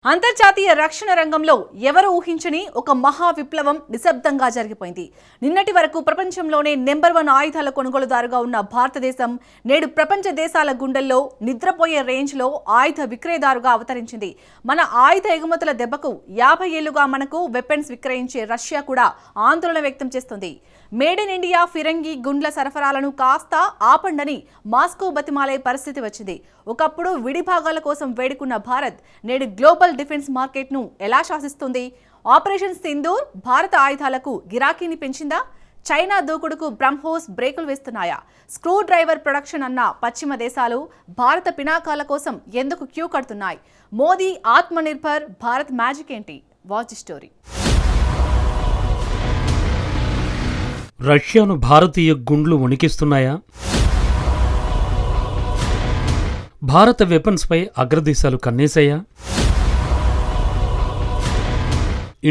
అంతర్జాతీయ రక్షణ రంగంలో ఎవరు ఊహించని ఒక మహా విప్లవం నిశ్శబ్దంగా జరిగిపోయింది. నిన్నటి వరకు ప్రపంచంలోనే నెంబర్ 1 ఆయుధాల కొనుగోలుదారుగా ఉన్న భారతదేశం నేడు ప్రపంచ దేశాల గుండెల్లో నిద్రపోయే రేంజ్లో ఆయుధ విక్రయదారుగా అవతరించింది. మన ఆయుధ ఎగుమతుల దెబ్బకు 50 ఏళ్లుగా మనకు వెపన్స్ విక్రయించే రష్యా కూడా ఆందోళన వ్యక్తం చేస్తుంది. మేడ్ ఇన్ ఇండియా ఫిరంగి గుండ్ల సరఫరాలను కాస్త ఆపండని మాస్కో బతిమాలే పరిస్థితి వచ్చింది. ఒకప్పుడు విడిభాగాల కోసం వేడుకున్న భారత్ నేడు గ్లోబల్ డిఫెన్స్ మార్కెట్ను ఎలా శాసిస్తుంది? ఆపరేషన్ సింధూర్ భారత ఆయుధాలకు గిరాకీని పెంచిందా? చైనా దూకుడుకు బ్రహ్మోస్ బ్రేకులు వేస్తున్నాయా? స్క్రూ డ్రైవర్ ప్రొడక్షన్ అన్న పశ్చిమ దేశాలు భారత పినాకాల కోసం ఎందుకు క్యూ కడుతున్నాయి? మోదీ ఆత్మనిర్భర్ భారత్ మ్యాజిక్ ఏంటి? Watch story. రష్యాను భారతీయ గుండ్లు వణికిస్తున్నాయా? భారత వెపన్స్పై అగ్రదేశాలు కన్నేశాయా?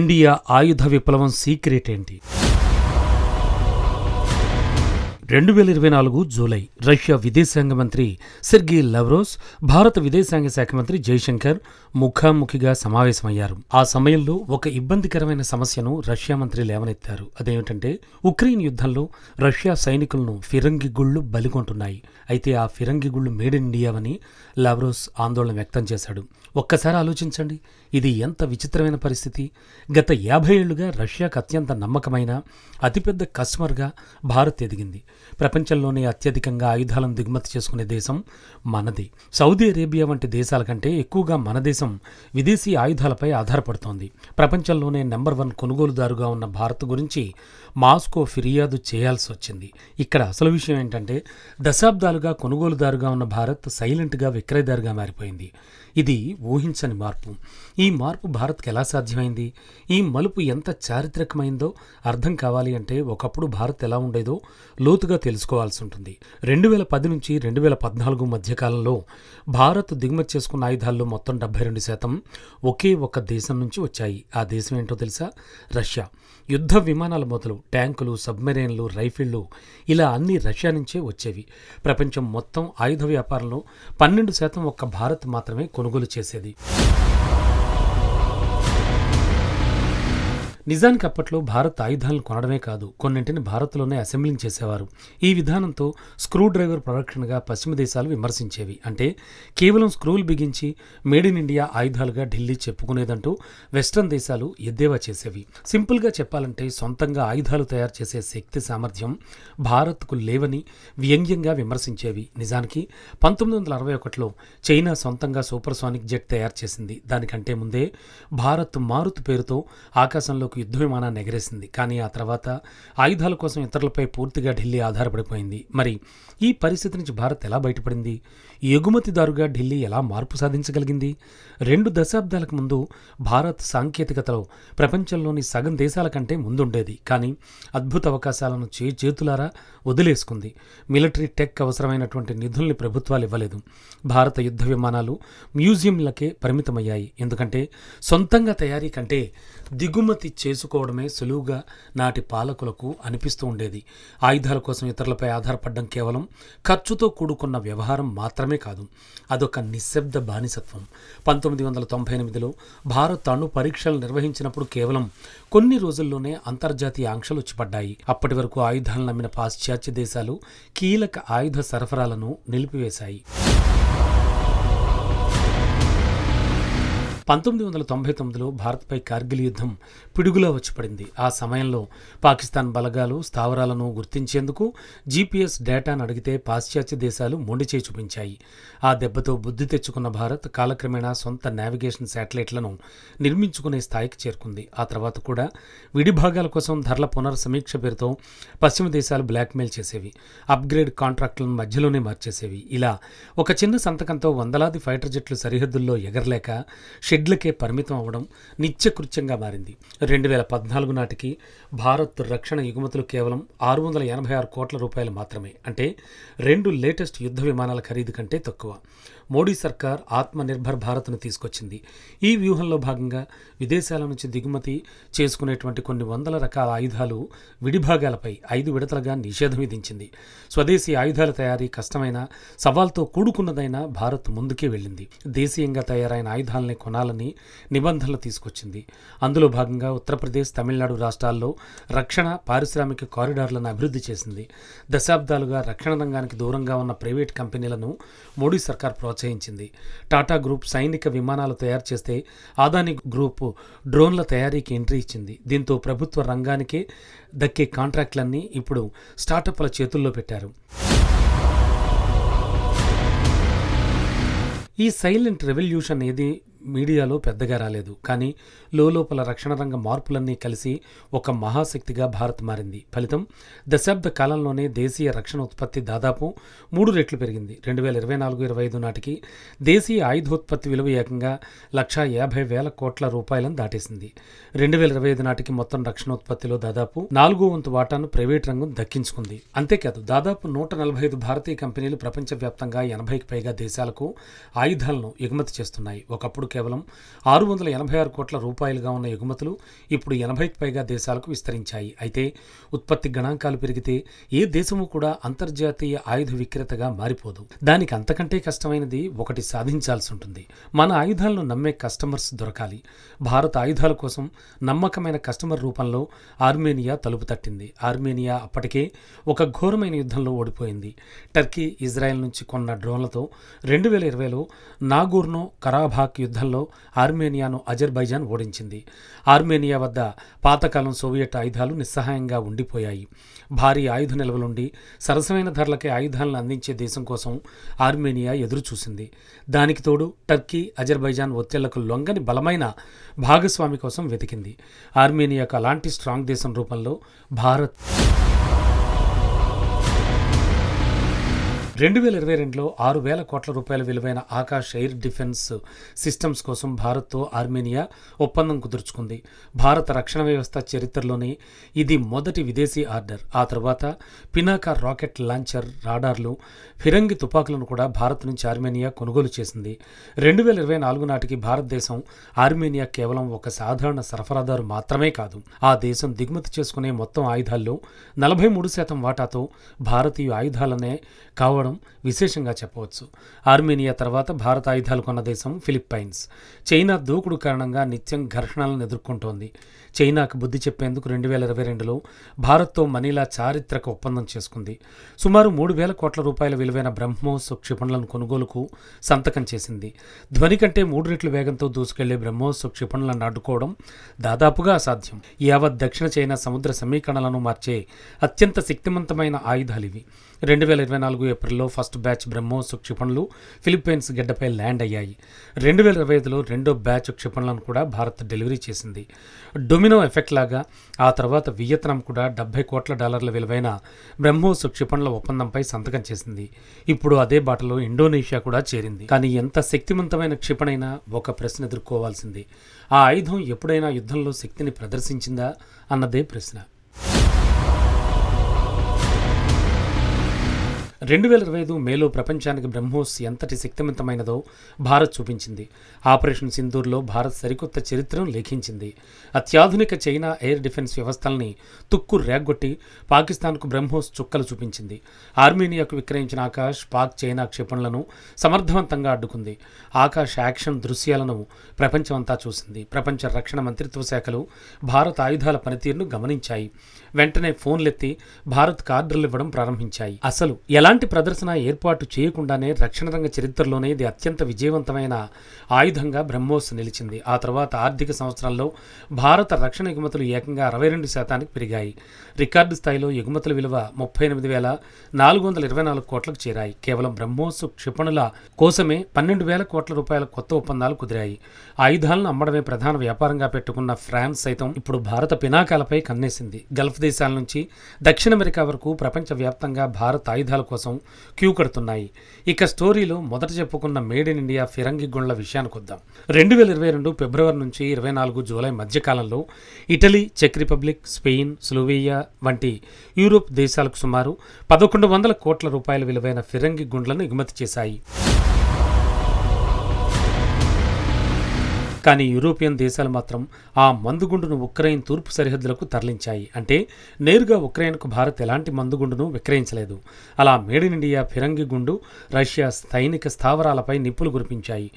ఇండియా ఆయుధ విప్లవం సీక్రెట్ ఏంటి? 2024 జూలై రష్యా విదేశాంగ మంత్రి సెర్గీ లావ్రోవ్, భారత విదేశాంగ శాఖ మంత్రి జైశంకర్ ముఖాముఖిగా సమావేశమయ్యారు. ఆ సమయంలో ఒక ఇబ్బందికరమైన సమస్యను రష్యా మంత్రి లేవనెత్తారు. అదేమిటంటే, ఉక్రెయిన్ యుద్ధంలో రష్యా సైనికులను ఫిరంగి గుళ్లు బలికొంటున్నాయి. అయితే ఆ ఫిరంగి గుళ్లు మేడ్ ఇన్ ఇండియావని లావ్రోవ్ ఆందోళన వ్యక్తం చేశాడు. ఒక్కసారి ఆలోచించండి, ఇది ఎంత విచిత్రమైన పరిస్థితి. గత 50 ఏళ్లుగా రష్యాకు అత్యంత నమ్మకమైన అతిపెద్ద కస్టమర్గా భారత్ ఎదిగింది. ప్రపంచంలోనే అత్యధికంగా ఆయుధాలను దిగుమతి చేసుకునే దేశం మనది. సౌదీ అరేబియా వంటి దేశాల కంటే ఎక్కువగా మన దేశం విదేశీ ఆయుధాలపై ఆధారపడుతోంది. ప్రపంచంలోనే నెంబర్ 1 కొనుగోలుదారుగా ఉన్న భారత్ గురించి మాస్కో ఫిర్యాదు చేయాల్సి వచ్చింది. ఇక్కడ అసలు విషయం ఏంటంటే, దశాబ్దాలుగా కొనుగోలుదారుగా ఉన్న భారత్ సైలెంట్గా విక్రయదారుగా మారిపోయింది. ఇది ఊహించని మార్పు. ఈ మార్పు భారత్కి ఎలా సాధ్యమైంది? ఈ మలుపు ఎంత చారిత్రకమైందో అర్థం కావాలి అంటే, ఒకప్పుడు భారత్ ఎలా ఉండేదో లోతుగా తెలుసుకోవాల్సి ఉంటుంది. 2010 నుంచి 2014 మధ్యకాలంలో భారత్ దిగుమతి చేసుకున్న ఆయుధాల్లో మొత్తం 72% ఒకే ఒక్క దేశం నుంచి వచ్చాయి. ఆ దేశం ఏంటో తెలుసా? రష్యా. యుద్ధ విమానాల మొదలు ట్యాంకులు, సబ్మెరైన్లు, రైఫిళ్లు ఇలా అన్ని రష్యా నుంచే వచ్చేవి. ప్రపంచం మొత్తం ఆయుధ వ్యాపారంలో 12% ఒక్క భారత్ మాత్రమే కొనుగోలు చేసేది. నిజానికి అప్పట్లో భారత్ ఆయుధాలను కొనడమే కాదు, కొన్నింటిని భారత్లోనే అసెంబ్లింగ్ చేసేవారు. ఈ విధానంతో స్క్రూ డ్రైవర్ ప్రొడక్షన్గా పశ్చిమ దేశాలు విమర్శించేవి. అంటే కేవలం స్క్రూలు బిగించి మేడ్ ఇన్ ఇండియా ఆయుధాలుగా ఢిల్లీ చెప్పుకునేదంటూ వెస్ట్రన్ దేశాలు ఎద్దేవా చేసేవి. సింపుల్గా చెప్పాలంటే, సొంతంగా ఆయుధాలు తయారు చేసే శక్తి సామర్థ్యం భారత్కు లేవని వ్యంగ్యంగా విమర్శించేవి. నిజానికి 1961లో చైనా సొంతంగా సూపర్సానిక్ జెట్ తయారు చేసింది. దానికంటే ముందే భారత్ మారుత్ పేరుతో ఆకాశంలోకి యుద్ధ విమానాన్ని ఎగరేసింది. కానీ ఆ తర్వాత ఆయుధాల కోసం ఇతరులపై పూర్తిగా ఢిల్లీ ఆధారపడిపోయింది. మరి ఈ పరిస్థితి నుంచి భారత్ ఎలా బయటపడింది? ఎగుమతిదారుగా ఢిల్లీ ఎలా మార్పు సాధించగలిగింది? 2 దశాబ్దాలకు ముందు భారత్ సాంకేతికతలో ప్రపంచంలోని సగం దేశాల కంటే ముందుండేది. కానీ అద్భుత అవకాశాలను చేతులారా వదిలేసుకుంది. మిలిటరీ టెక్ అవసరమైనటువంటి నిధుల్ని ప్రభుత్వాలు ఇవ్వలేదు. భారత యుద్ధ విమానాలు మ్యూజియంలకే పరిమితమయ్యాయి. ఎందుకంటే సొంతంగా తయారీ కంటే దిగుమతి చేసుకోవడమే సులువుగా నాటి పాలకులకు అనిపిస్తూ ఉండేది. ఆయుధాల కోసం ఇతరులపై ఆధారపడడం కేవలం ఖర్చుతో కూడుకున్న వ్యవహారం మాత్రమే కాదు, అదొక నిశ్శబ్ద బానిసత్వం. 1998లో భారత్ అణు పరీక్షలు నిర్వహించినప్పుడు కేవలం కొన్ని రోజుల్లోనే అంతర్జాతీయ ఆంక్షలు వచ్చిపడ్డాయి. అప్పటి వరకు ఆయుధాలను నమ్మిన పాశ్చాత్య దేశాలు కీలక ఆయుధ సరఫరాలను నిలిపివేశాయి. 1999లో భారత్పై కార్గిల్ యుద్ధం పిడుగులా వచ్చిపడింది. ఆ సమయంలో పాకిస్తాన్ బలగాలు స్థావరాలను గుర్తించేందుకు జీపీఎస్ డేటాను అడిగితే పాశ్చాత్య దేశాలు మొండిచేయి చూపించాయి. ఆ దెబ్బతో బుద్ధి తెచ్చుకున్న భారత్ కాలక్రమేణా సొంత నావిగేషన్ శాటిలైట్లను నిర్మించుకునే స్థాయికి చేరుకుంది. ఆ తర్వాత కూడా విడిభాగాల కోసం ధరల పునర్సమీక్ష పేరుతో పశ్చిమ దేశాలు బ్లాక్మెయిల్ చేసేవి. అప్గ్రేడ్ కాంట్రాక్టులను మధ్యలోనే మార్చేసేవి. ఇలా ఒక చిన్న సంతకంతో వందలాది ఫైటర్ జెట్లు సరిహద్దుల్లో ఎగరలేక షెడ్లకే పరిమితం అవ్వడం నిత్యకృత్యంగా మారింది. 2014 నాటికి భారత్ రక్షణ ఎగుమతులు కేవలం 686 కోట్ల రూపాయలు మాత్రమే. అంటే 2 లేటెస్ట్ యుద్ధ విమానాల ఖరీదు కంటే తక్కువ. మోడీ సర్కార్ ఆత్మనిర్భర్ భారత్ను తీసుకొచ్చింది. ఈ వ్యూహంలో భాగంగా విదేశాల నుంచి దిగుమతి చేసుకునేటువంటి కొన్ని వందల రకాల ఆయుధాలు విడిభాగాలపై 5 విడతలుగా నిషేధం విధించింది. స్వదేశీ ఆయుధాల తయారీ కష్టమైన, సవాల్తో కూడుకున్నదైన భారత్ ముందుకే వెళ్ళింది. దేశీయంగా తయారైన ఆయుధాలని కొనాలని నిబంధనలు తీసుకొచ్చింది. అందులో భాగంగా ఉత్తరప్రదేశ్, తమిళనాడు రాష్ట్రాల్లో రక్షణ పారిశ్రామిక కారిడార్లను అభివృద్ధి చేసింది. దశాబ్దాలుగా రక్షణ రంగానికి దూరంగా ఉన్న ప్రైవేట్ కంపెనీలను మోడీ సర్కార్ ప్రోత్సహించింది. టాటా గ్రూప్ సైనిక విమానాలు తయారు చేస్తే అదానీ గ్రూప్ డ్రోన్ల తయారీకి ఎంట్రీ ఇచ్చింది. దీంతో ప్రభుత్వ రంగానికే దక్కే కాంట్రాక్టులన్నీ ఇప్పుడు స్టార్టప్ల చేతుల్లో పెట్టారు. ఈ సైలెంట్ రెవల్యూషన్ ఏది మీడియాలో పెద్దగా రాలేదు. కానీ లోపల రక్షణ రంగ మార్పులన్నీ కలిసి ఒక మహాశక్తిగా భారత్ మారింది. ఫలితం దశాబ్ద కాలంలోనే దేశీయ రక్షణ ఉత్పత్తి దాదాపు 3 రెట్లు పెరిగింది. 2024-25 నాటికి దేశీయ ఆయుధోత్పత్తి విలువ ఏకంగా 150,000 కోట్ల రూపాయలను దాటేసింది. 2025 నాటికి మొత్తం రక్షణోత్పత్తిలో దాదాపు 4వ వంతు వాటాను ప్రైవేట్ రంగం దక్కించుకుంది. అంతేకాదు దాదాపు 145 భారతీయ కంపెనీలు ప్రపంచవ్యాప్తంగా 80కి పైగా దేశాలకు ఆయుధాలను ఎగుమతి చేస్తున్నాయి. ఒకప్పుడు కేవలం 686 కోట్ల రూపాయలుగా ఉన్న ఎగుమతులు ఇప్పుడు 80కి పైగా దేశాలకు విస్తరించాయి. అయితే ఉత్పత్తి గణాంకాలు పెరిగితే ఏ దేశము కూడా అంతర్జాతీయ ఆయుధ విక్రేతగా మారిపోదు. దానికి అంతకంటే కష్టమైనది ఒకటి సాధించాల్సి ఉంటుంది. మన ఆయుధాలను నమ్మే కస్టమర్స్ దొరకాలి. భారత ఆయుధాల కోసం నమ్మకమైన కస్టమర్ రూపంలో ఆర్మేనియా తలుపు తట్టింది. ఆర్మేనియా అప్పటికే ఒక ఘోరమైన యుద్ధంలో ఓడిపోయింది. టర్కీ, ఇజ్రాయెల్ నుంచి కొన్న డ్రోన్లతో 2020లో నాగోర్నో కరాబాఖ్ యుద్ధంలో ఆర్మేనియాను అజర్బైజాన్ ఓడించింది. ఆర్మేనియా వద్ద పాతకాలం సోవియట్ ఆయుధాలు నిస్సహాయంగా ఉండిపోయాయి. భారీ ఆయుధ నిల్వలుండి సరసమైన ధరలకే ఆయుధాలను అందించే దేశం కోసం ఆర్మేనియా ఎదురు చూసింది. దానికి తోడు టర్కీ, అజర్బైజాన్ ఒత్తిళ్లకు లొంగని బలమైన భాగస్వామి కోసం వెతికింది. ఆర్మేనియాకు అలాంటి స్ట్రాంగ్ దేశం రూపంలో భారత్ 2022లో 6,000 కోట్ల రూపాయల విలువైన ఆకాశ్ ఎయిర్ డిఫెన్స్ సిస్టమ్స్ కోసం భారత్తో ఆర్మేనియా ఒప్పందం కుదుర్చుకుంది. భారత రక్షణ వ్యవస్థ చరిత్రలోనే ఇది మొదటి విదేశీ ఆర్డర్. ఆ తర్వాత పినాకా రాకెట్ లాంచర్, రాడార్లు, ఫిరంగి తుపాకులను కూడా భారత్ నుంచి ఆర్మేనియా కొనుగోలు చేసింది. 2024 నాటికి భారతదేశం ఆర్మేనియా కేవలం ఒక సాధారణ సరఫరాదారు మాత్రమే కాదు, ఆ దేశం దిగుమతి చేసుకునే మొత్తం ఆయుధాల్లో 43% వాటాతో భారతీయ ఆయుధాలనే కావడం విశేషంగా చెప్పవచ్చు. ఆర్మేనియా తర్వాత భారత ఆయుధాలు కొన్న దేశం ఫిలిప్పైన్స్. చైనా దూకుడు కారణంగా నిత్యం ఘర్షణలను ఎదుర్కొంటోంది. చైనాకు బుద్ధి చెప్పేందుకు 2022లో భారత్తో మనీలా చారిత్రక ఒప్పందం చేసుకుంది. సుమారు 3,000 కోట్ల రూపాయల విలువైన బ్రహ్మోస్ క్షిపణులను కొనుగోలుకు సంతకం చేసింది. ధ్వని కంటే 3 రెట్లు వేగంతో దూసుకెళ్లే బ్రహ్మోస్ క్షిపణులను అడ్డుకోవడం దాదాపుగా అసాధ్యం. యావత్ దక్షిణ చైనా సముద్ర సమీకరణలను మార్చే అత్యంత శక్తివంతమైన ఆయుధాలివి. 2024 ఏప్రిల్లో ఫస్ట్ బ్యాచ్ బ్రహ్మోస్ క్షిపణులు ఫిలిప్పైన్స్ గడ్డపై ల్యాండ్ అయ్యాయి. 2025లో రెండో బ్యాచ్ క్షిపణులను కూడా భారత్ డెలివరీ చేసింది. డొమినో ఎఫెక్ట్ లాగా ఆ తర్వాత వియత్నాం కూడా $70 కోట్ల విలువైన బ్రహ్మోస్ క్షిపణుల ఒప్పందంపై సంతకం చేసింది. ఇప్పుడు అదే బాటలో ఇండోనేషియా కూడా చేరింది. కానీ ఎంత శక్తివంతమైన క్షిపణైనా ఒక ప్రశ్న ఎదుర్కోవాల్సింది. ఆ ఆయుధం ఎప్పుడైనా యుద్ధంలో శక్తిని ప్రదర్శించిందా అన్నదే ప్రశ్న. 2025 మేలో ప్రపంచానికి బ్రహ్మోస్ ఎంతటి శక్తివంతమైనదో భారత్ చూపించింది. ఆపరేషన్ సింధూర్లో భారత్ సరికొత్త చరిత్రను లేఖించింది. అత్యాధునిక చైనా ఎయిర్ డిఫెన్స్ వ్యవస్థల్ని తుక్కు రేగ్గొట్టి పాకిస్తాన్కు బ్రహ్మోస్ చుక్కలు చూపించింది. ఆర్మేనియాకు విక్రయించిన ఆకాశ్, పాక్, చైనా క్షిపణులను సమర్థవంతంగా అడ్డుకుంది. ఆకాశ్ యాక్షన్ దృశ్యాలను ప్రపంచమంతా చూసింది. ప్రపంచ రక్షణ మంత్రిత్వ శాఖలు భారత ఆయుధాల పనితీరును గమనించాయి. వెంటనే ఫోన్లెత్తి భారత్కు ఆర్డర్లు ఇవ్వడం ప్రారంభించాయి. అసలు ఎలాంటి ప్రదర్శన ఏర్పాటు చేయకుండానే రక్షణ రంగ చరిత్రలోనే ఇది అత్యంత విజయవంతమైన ఆయుధంగా బ్రహ్మోస్ నిలిచింది. ఆ తర్వాత ఆర్థిక సంవత్సరంలో భారత రక్షణ ఎగుమతులు ఏకంగా 62% పెరిగాయి. రికార్డు స్థాయిలో ఎగుమతుల విలువ 38,424 కోట్లకు చేరాయి. కేవలం బ్రహ్మోస్ క్షిపణుల కోసమే 12,000 కోట్ల రూపాయల కొత్త ఒప్పందాలు కుదిరాయి. ఆయుధాలను అమ్మడమే ప్రధాన వ్యాపారంగా పెట్టుకున్న ఫ్రాన్స్ సైతం ఇప్పుడు భారత పినాకాలపై కన్నేసింది. గల్ఫ్ దేశాల నుంచి దక్షిణ అమెరికా వరకు ప్రపంచవ్యాప్తంగా భారత ఆయుధాల కోసం క్యూ కడుతున్నాయి. ఇక స్టోరీలో మొదట చెప్పుకున్న మేడ్ ఇన్ ఇండియా ఫిరంగి గుండ్ల విషయానికి వద్దాం. 2022 ఫిబ్రవరి నుంచి 24 జూలై మధ్యకాలంలో ఇటలీ, చెక్ రిపబ్లిక్, స్పెయిన్, స్లోవేనియా వంటి యూరోప్ దేశాలకు సుమారు 1,100 కోట్ల రూపాయల విలువైన ఫిరంగి గుండ్లను ఎగుమతి చేశాయి. కానీ యూరోపియన్ దేశాలు మాత్రం ఆ మందుగుండును ఉక్రెయిన్ తూర్పు సరిహద్దులకు తరలించాయి. అంటే నేరుగా ఉక్రెయిన్కు భారత్ ఎలాంటి మందుగుండును విక్రయించలేదు. అలా మేడ్ ఇన్ ఇండియా ఫిరంగి గుండు రష్యా సైనిక స్థావరాలపై నిప్పులు కురిపించాయి.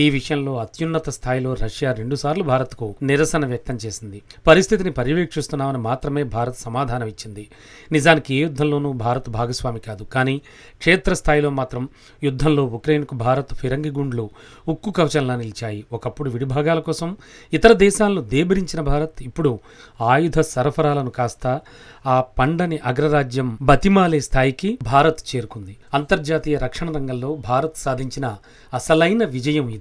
ఈ విషయంలో అత్యున్నత స్థాయిలో రష్యా 2 సార్లు భారత్కు నిరసన వ్యక్తం చేసింది. పరిస్థితిని పర్యవేక్షిస్తున్నామని మాత్రమే భారత్ సమాధానం ఇచ్చింది. నిజానికి ఏ యుద్ధంలోనూ భారత్ భాగస్వామి కాదు. కానీ క్షేత్రస్థాయిలో మాత్రం యుద్ధంలో ఉక్రెయిన్కు భారత్ ఫిరంగి గుండ్లు ఉక్కు కవచంలా నిలిచాయి. ఒకప్పుడు విడిభాగాల కోసం ఇతర దేశాలను దేబరించిన భారత్ ఇప్పుడు ఆయుధ సరఫరాలను కాస్త ఆ పండని అగ్రరాజ్యం బతిమాలే స్థాయికి భారత్ చేరుకుంది. అంతర్జాతీయ రక్షణ రంగంలో భారత్ సాధించిన అసలైన విజయం ఇది.